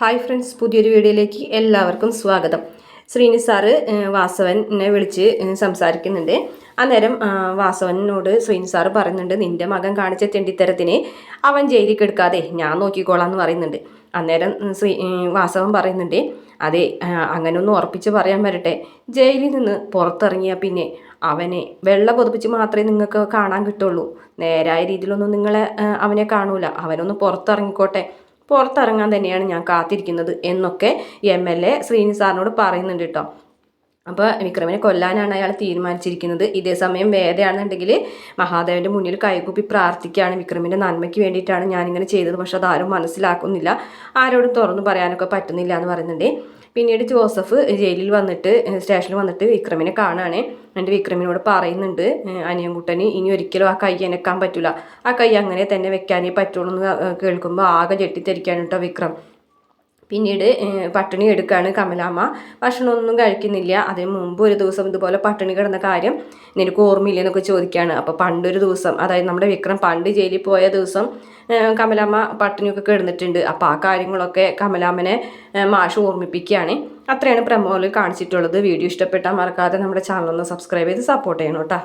Hi friends, പുതിയൊരു വീഡിയോയിലേക്ക് എല്ലാവർക്കും സ്വാഗതം. ശ്രീനി സാറ് വാസവനെ വിളിച്ച് സംസാരിക്കുന്നുണ്ട്. അന്നേരം വാസവനോട് ശ്രീനി സാറ് പറയുന്നുണ്ട്, നിന്റെ മകൻ കാണിച്ച തെണ്ടിത്തരത്തിന് അവൻ ജയിലിൽ കിടക്കാതെ ഞാൻ നോക്കിക്കോളാം എന്ന് പറയുന്നുണ്ട്. അന്നേരം വാസവൻ പറയുന്നുണ്ട്, അതെ, അങ്ങനെയൊന്നും ഉറപ്പിച്ച് പറയാൻ വരട്ടെ, ജയിലിൽ നിന്ന് പുറത്തിറങ്ങിയാൽ പിന്നെ അവനെ വെള്ള പൊതിപ്പിച്ച് മാത്രമേ നിങ്ങൾക്ക് കാണാൻ കിട്ടുള്ളൂ. നേരായ രീതിയിലൊന്നും നിങ്ങളെ അവനെ കാണൂല. അവനൊന്ന് പുറത്തിറങ്ങിക്കോട്ടെ, പുറത്തിറങ്ങാൻ തന്നെയാണ് ഞാൻ കാത്തിരിക്കുന്നത് എന്നൊക്കെ MLA ശ്രീനി സാറിനോട് പറയുന്നുണ്ട് കേട്ടോ. അപ്പോൾ വിക്രമിനെ കൊല്ലാനാണ് അയാൾ തീരുമാനിച്ചിരിക്കുന്നത്. ഇതേ സമയം വേദയാണെന്നുണ്ടെങ്കിൽ മഹാദേവൻ്റെ മുന്നിൽ കൈകൂപ്പി പ്രാർത്ഥിക്കുകയാണ്, വിക്രമിൻ്റെ നന്മയ്ക്ക് വേണ്ടിയിട്ടാണ് ഞാനിങ്ങനെ ചെയ്തത്, പക്ഷെ അതാരും മനസ്സിലാക്കുന്നില്ല, ആരോടും തുറന്നു പറയാനൊക്കെ പറ്റുന്നില്ല എന്ന് പറയുന്നുണ്ട്. പിന്നീട് ജോസഫ് ജയിലിൽ വന്നിട്ട് സ്റ്റേഷനിൽ വന്നിട്ട് വിക്രമിനെ കാണുകയാണ്. എന്നിട്ട് വിക്രമിനോട് പറയുന്നുണ്ട്, അനിയൻകുട്ടന് ഇനി ഒരിക്കലും ആ കൈ അനക്കാൻ പറ്റില്ല, ആ കൈ അങ്ങനെ തന്നെ വെക്കാനേ പറ്റുള്ളൂ എന്ന് കേൾക്കുമ്പോൾ ആകെ ഞെട്ടിത്തെറിക്കാണ് കേട്ടോ വിക്രം. പിന്നീട് പട്ടിണി എടുക്കുകയാണ് കമലാമ്മ. ഭക്ഷണമൊന്നും കഴിക്കുന്നില്ല. അതിന് മുമ്പ് ഒരു ദിവസം ഇതുപോലെ പട്ടിണി കിടന്ന കാര്യം നിനക്ക് ഓർമ്മയില്ലെന്നൊക്കെ ചോദിക്കുകയാണ്. അപ്പോൾ പണ്ടൊരു ദിവസം, അതായത് നമ്മുടെ വിക്രം പണ്ട് ജയിലിൽ പോയ ദിവസം കമലാമ്മ പട്ടിണിയൊക്കെ കിടന്നിട്ടുണ്ട്. അപ്പോൾ ആ കാര്യങ്ങളൊക്കെ കമലാമ്മനെ മാഷ് ഓർമ്മിപ്പിക്കുകയാണ്. അത്രയാണ് പ്രമോയിൽ കാണിച്ചിട്ടുള്ളത്. വീഡിയോ ഇഷ്ടപ്പെട്ടാൽ മറക്കാതെ നമ്മുടെ ചാനൽ ഒന്ന് സബ്സ്ക്രൈബ് ചെയ്ത് സപ്പോർട്ട് ചെയ്യണം കേട്ടോ.